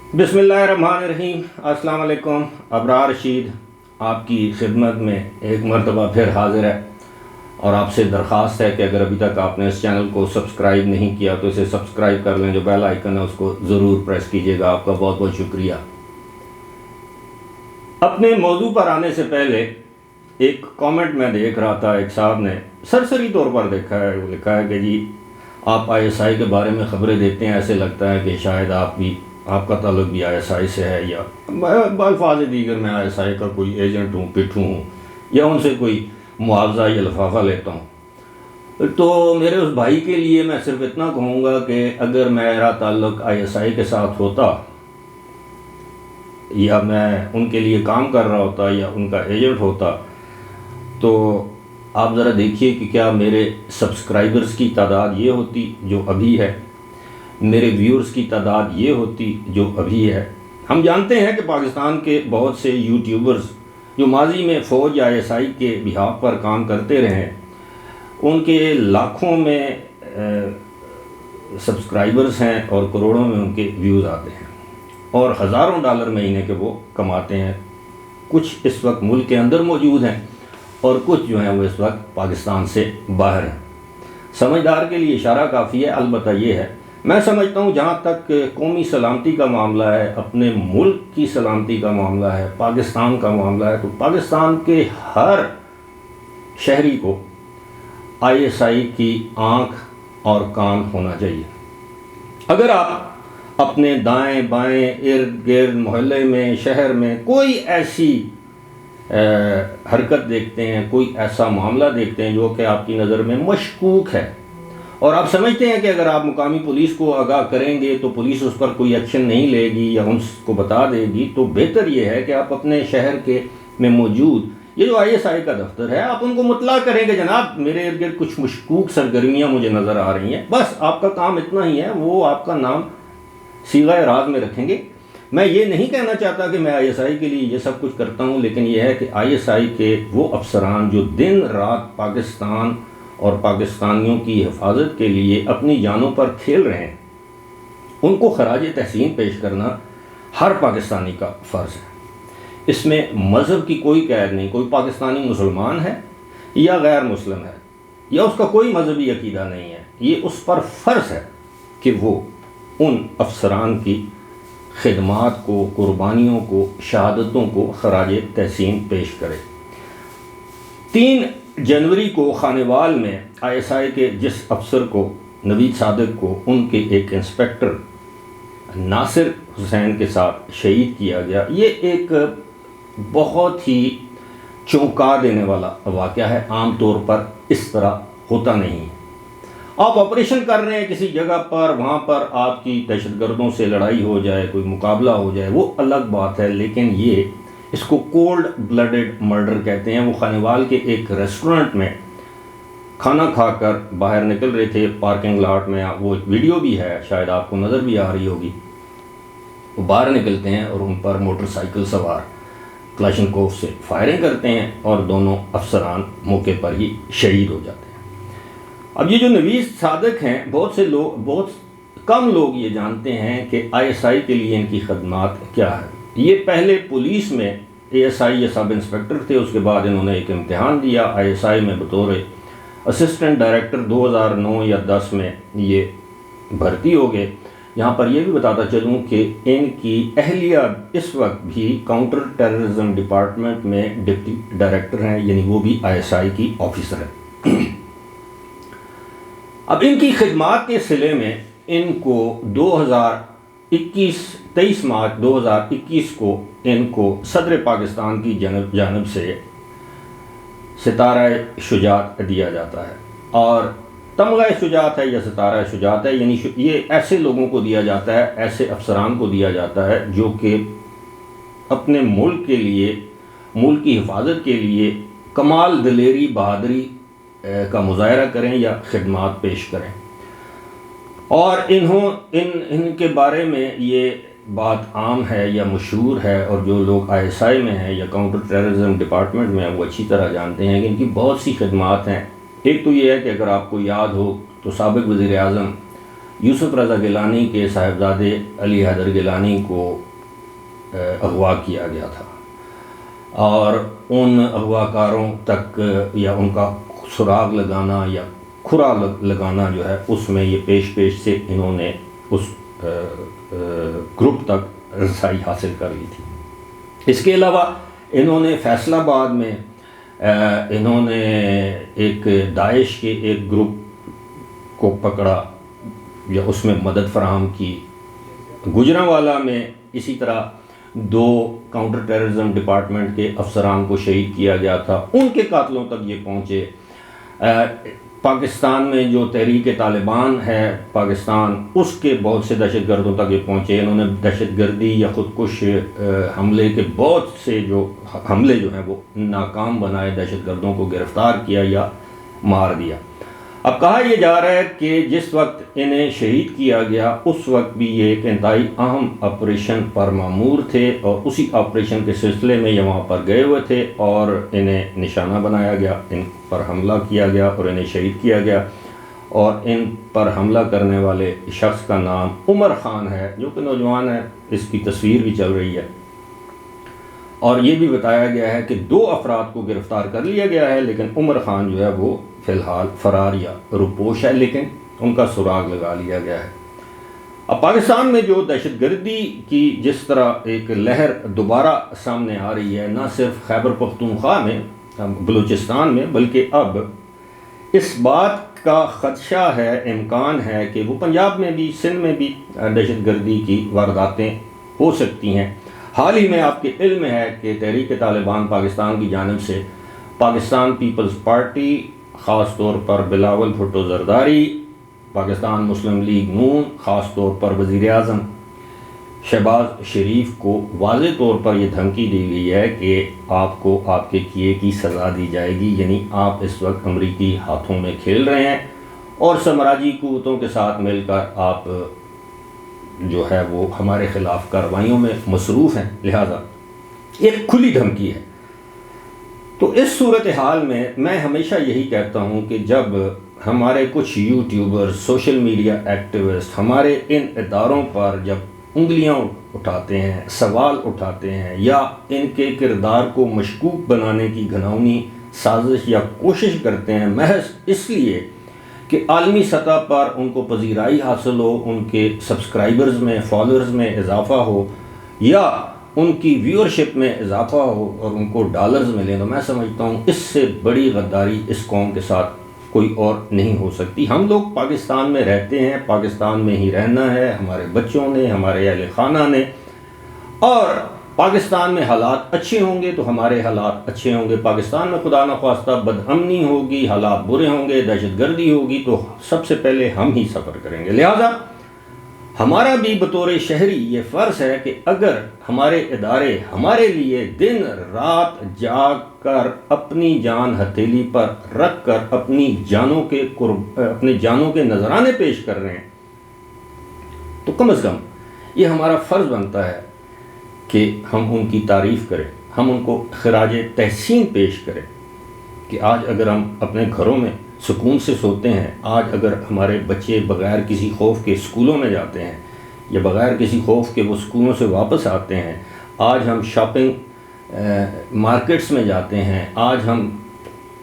बिस्मिल्लाहिर्रहमानिर्रहीम। अस्सलाम वालेकुम। अबरार रशीद आपकी खिदमत में एक मरतबा फिर हाज़िर है और आपसे दरख्वास्त है कि अगर अभी तक आपने इस चैनल को सब्सक्राइब नहीं किया तो इसे सब्सक्राइब कर लें। जो बेल आइकन है उसको ज़रूर प्रेस कीजिएगा। आपका बहुत बहुत शुक्रिया। अपने मौजू पर आने से पहले एक कमेंट मैं देख रहा था, एक साहब ने सरसरी तौर पर देखा है, वो लिखा है कि जी आप आईएसआई के बारे में ख़बरें देते हैं, ऐसे लगता है कि शायद आपका ताल्लुक भी आईएसआई से है, या अल्फाज दीगर मैं आईएसआई का कोई एजेंट हूँ, पिट्ठू हूँ, या उनसे कोई मुआवजा या लिफाफा लेता हूँ। तो मेरे उस भाई के लिए मैं सिर्फ इतना कहूँगा कि अगर मेरा ताल्लुक आईएसआई के साथ होता या मैं उनके लिए काम कर रहा होता या उनका एजेंट होता, तो आप ज़रा देखिए कि क्या मेरे सब्सक्राइबर्स की तादाद ये होती जो अभी है, मेरे व्यूअर्स की तादाद ये होती जो अभी है। हम जानते हैं कि पाकिस्तान के बहुत से यूट्यूबर्स जो माजी में फ़ौज या आईएसआई के बिहाफ पर काम करते रहे, उनके लाखों में सब्सक्राइबर्स हैं और करोड़ों में उनके व्यूज़ आते हैं और हज़ारों डॉलर महीने के वो कमाते हैं। कुछ इस वक्त मुल्क के अंदर मौजूद हैं और कुछ जो हैं वो इस वक्त पाकिस्तान से बाहर हैं। समझदार के लिए इशारा काफ़ी है। अलबत्ता ये है, मैं समझता हूँ जहाँ तक कौमी सलामती का मामला है, अपने मुल्क की सलामती का मामला है, पाकिस्तान का मामला है, तो पाकिस्तान के हर शहरी को आईएसआई की आँख और कान होना चाहिए। अगर आप अपने दाएं बाएं इर्द गिर्द मोहल्ले में, शहर में कोई ऐसी हरकत देखते हैं, कोई ऐसा मामला देखते हैं जो कि आपकी नज़र में मशकूक है और आप समझते हैं कि अगर आप मुकामी पुलिस को आगाह करेंगे तो पुलिस उस पर कोई एक्शन नहीं लेगी या उनको बता देगी, तो बेहतर ये है कि आप अपने शहर के में मौजूद ये जो आईएसआई का दफ्तर है, आप उनको मुतला करें कि जनाब मेरे इर्द गिर्द कुछ मशकूक सरगर्मियाँ मुझे नज़र आ रही हैं। बस आपका काम इतना ही है, वो आपका नाम सीगा राज में रखेंगे। मैं ये नहीं कहना चाहता कि मैं आईएसआई के लिए ये सब कुछ करता हूँ, लेकिन यह है कि आईएसआई के वो अफसरान जो दिन रात पाकिस्तान और पाकिस्तानियों की हिफाजत के लिए अपनी जानों पर खेल रहे हैं, उनको खराज तहसीन पेश करना हर पाकिस्तानी का फ़र्ज़ है। इसमें मज़हब की कोई कैद नहीं। कोई पाकिस्तानी मुसलमान है या गैर मुस्लिम है या उसका कोई मजहबी अकीदा नहीं है, ये उस पर फ़र्ज़ है कि वो उन अफसरान की खिदमात को, कुर्बानियों को, शहादतों को खराज तहसीन पेश करे। 3 जनवरी को खानेवाल में आईएसआई के जिस अफसर को, नवीद सादिक को, उनके एक इंस्पेक्टर नासिर हुसैन के साथ शहीद किया गया, ये एक बहुत ही चौंका देने वाला वाक़या है। आम तौर पर इस तरह होता नहीं है। आप ऑपरेशन कर रहे हैं किसी जगह पर, वहाँ पर आपकी दहशतगर्दों से लड़ाई हो जाए, कोई मुकाबला हो जाए, वो अलग बात है, लेकिन ये इसको कोल्ड ब्लडेड मर्डर कहते हैं। वो खानेवाल के एक रेस्टोरेंट में खाना खाकर बाहर निकल रहे थे पार्किंग लॉट में, वो वीडियो भी है, शायद आपको नज़र भी आ रही होगी। वो बाहर निकलते हैं और उन पर मोटरसाइकिल सवार क्लाशनकोव से फायरिंग करते हैं और दोनों अफसरान मौके पर ही शहीद हो जाते हैं। अब ये जो नवीद सादिक हैं, बहुत कम लोग ये जानते हैं कि आईएसआई के लिए इनकी खदमात क्या है। ये पहले पुलिस में एएसआई या सब इंस्पेक्टर थे, उसके बाद इन्होंने एक इम्तिहान दिया आईएसआई में बतौर असिस्टेंट डायरेक्टर। 2009 या 10 में ये भर्ती हो गए। यहाँ पर यह भी बताता चलूँ कि इनकी अहलिया इस वक्त भी काउंटर टेररिज्म डिपार्टमेंट में डिप्टी डायरेक्टर हैं, यानी वो भी आईएसआई की ऑफिसर है। अब इनकी खिदमात के सिले में इनको 23 मार्च 2021 को इनको सदर पाकिस्तान की जानब से सितारा शुजात दिया जाता है। और तमगा शुजात है या सितारा शुजात है, यानी ये ऐसे लोगों को दिया जाता है, ऐसे अफसरान को दिया जाता है जो कि अपने मुल्क के लिए, मुल्क की हिफाजत के लिए कमाल दिलेरी, बहादुरी का मुजाहरा करें या खिदमात पेश करें। और इनके बारे में ये बात आम है या मशहूर है, और जो लोग आईएसआई में हैं या काउंटर टेररिज्म डिपार्टमेंट में हैं वो अच्छी तरह जानते हैं कि इनकी बहुत सी खिदमात हैं। एक तो ये है कि अगर आपको याद हो तो साबिक़ वज़ीर आज़म یوسف رضا گیلانی کے صاحبزادے علی حیدر گیلانی کو اغوا کیا گیا تھا، اور ان اغوا کاروں تک یا ان کا سراغ لگانا یا کھرا لگانا جو ہے اس میں یہ پیش سے انہوں نے اس گروپ تک رسائی حاصل کر لی تھی۔ اس کے علاوہ انہوں نے فیصل آباد میں انہوں نے ایک داعش کے ایک گروپ کو پکڑا یا اس میں مدد فراہم کی۔ گجرانوالہ میں اسی طرح 2 کاؤنٹر ٹیررزم ڈپارٹمنٹ کے افسران کو شہید کیا گیا تھا، ان کے قاتلوں تک یہ پہنچے۔ پاکستان میں جو تحریک طالبان ہے پاکستان، اس کے بہت سے دہشت گردوں تک یہ پہنچے۔ انہوں نے دہشت گردی یا خودکش حملے کے بہت سے حملے جو ہیں وہ ناکام بنائے، دہشت گردوں کو گرفتار کیا یا مار دیا۔ اب کہا یہ جا رہا ہے کہ جس وقت انہیں شہید کیا گیا اس وقت بھی یہ ایک انتہائی اہم آپریشن پر مامور تھے، اور اسی آپریشن کے سلسلے میں یہ وہاں پر گئے ہوئے تھے اور انہیں نشانہ بنایا گیا، ان پر حملہ کیا گیا اور انہیں شہید کیا گیا۔ اور ان پر حملہ کرنے والے شخص کا نام عمر خان ہے، جو کہ نوجوان ہے، اس کی تصویر بھی چل رہی ہے۔ اور یہ بھی بتایا گیا ہے کہ 2 افراد کو گرفتار کر لیا گیا ہے، لیکن عمر خان جو ہے وہ فی الحال فرار یا روپوش ہے، لیکن ان کا سراغ لگا لیا گیا ہے۔ اب پاکستان میں جو دہشت گردی کی جس طرح ایک لہر دوبارہ سامنے آ رہی ہے، نہ صرف خیبر پختونخوا میں، بلوچستان میں، بلکہ اب اس بات کا خدشہ ہے، امکان ہے کہ وہ پنجاب میں بھی، سندھ میں بھی دہشت گردی کی وارداتیں ہو سکتی ہیں۔ حال ہی میں آپ کے علم ہے کہ تحریک طالبان پاکستان کی جانب سے پاکستان پیپلز پارٹی، خاص طور پر بلاول بھٹو زرداری، پاکستان مسلم لیگ نون، خاص طور پر وزیر اعظم شہباز شریف کو واضح طور پر یہ دھمکی دی گئی ہے کہ آپ کو آپ کے کیے کی سزا دی جائے گی، یعنی آپ اس وقت امریکی ہاتھوں میں کھیل رہے ہیں اور سامراجی قوتوں کے ساتھ مل کر آپ جو ہے وہ ہمارے خلاف کارروائیوں میں مصروف ہیں، لہذا ایک کھلی دھمکی ہے۔ تو اس صورتحال میں ہمیشہ یہی کہتا ہوں کہ جب ہمارے کچھ یوٹیوبر، سوشل میڈیا ایکٹیوسٹ ہمارے ان اداروں پر جب انگلیاں اٹھاتے ہیں، سوال اٹھاتے ہیں، یا ان کے کردار کو مشکوک بنانے کی گھناؤنی سازش یا کوشش کرتے ہیں، محض اس لیے کہ عالمی سطح پر ان کو پذیرائی حاصل ہو، ان کے سبسکرائبرز میں، فالوورز میں اضافہ ہو، یا ان کی ویورشپ میں اضافہ ہو اور ان کو ڈالرز ملیں، تو میں سمجھتا ہوں اس سے بڑی غداری اس قوم کے ساتھ کوئی اور نہیں ہو سکتی۔ ہم لوگ پاکستان میں رہتے ہیں، پاکستان میں ہی رہنا ہے، ہمارے بچوں نے، ہمارے اہل خانہ نے، اور پاکستان میں حالات اچھے ہوں گے تو ہمارے حالات اچھے ہوں گے۔ پاکستان میں خدا نخواستہ بد امنی ہوگی، حالات برے ہوں گے، دہشت گردی ہوگی، تو سب سے پہلے ہم ہی سفر کریں گے۔ لہذا ہمارا بھی بطور شہری یہ فرض ہے کہ اگر ہمارے ادارے ہمارے لیے دن رات جاگ کر اپنی جان ہتھیلی پر رکھ کر اپنی جانوں کے نذرانے پیش کر رہے ہیں، تو کم از کم یہ ہمارا فرض بنتا ہے کہ ہم ان کی تعریف کریں، ہم ان کو خراج تحسین پیش کریں کہ آج اگر ہم اپنے گھروں میں سکون سے سوتے ہیں، آج اگر ہمارے بچے بغیر کسی خوف کے اسکولوں میں جاتے ہیں یا بغیر کسی خوف کے وہ اسکولوں سے واپس آتے ہیں، آج ہم شاپنگ مارکیٹس میں جاتے ہیں، آج ہم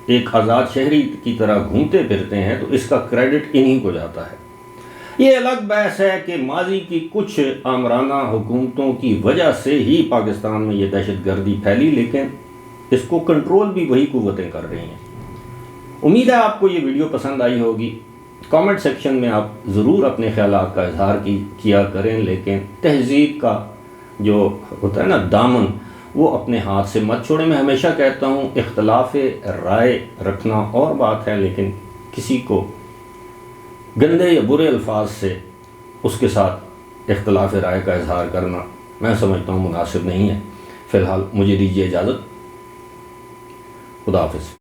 ایک آزاد شہری کی طرح گھومتے پھرتے ہیں، تو اس کا کریڈٹ انہی کو جاتا ہے۔ یہ الگ بحث ہے کہ ماضی کی کچھ آمرانہ حکومتوں کی وجہ سے ہی پاکستان میں یہ دہشت گردی پھیلی، لیکن اس کو کنٹرول بھی وہی قوتیں کر رہی ہیں۔ امید ہے آپ کو یہ ویڈیو پسند آئی ہوگی۔ کامنٹ سیکشن میں آپ ضرور اپنے خیالات کا اظہار کیا کریں، لیکن تہذیب کا جو ہوتا ہے نا دامن، وہ اپنے ہاتھ سے مت چھوڑیں۔ میں ہمیشہ کہتا ہوں اختلاف رائے رکھنا اور بات ہے، لیکن کسی کو گندے یا برے الفاظ سے اس کے ساتھ اختلاف رائے کا اظہار کرنا میں سمجھتا ہوں مناسب نہیں ہے۔ فی الحال مجھے دیجیے اجازت، خدا حافظ۔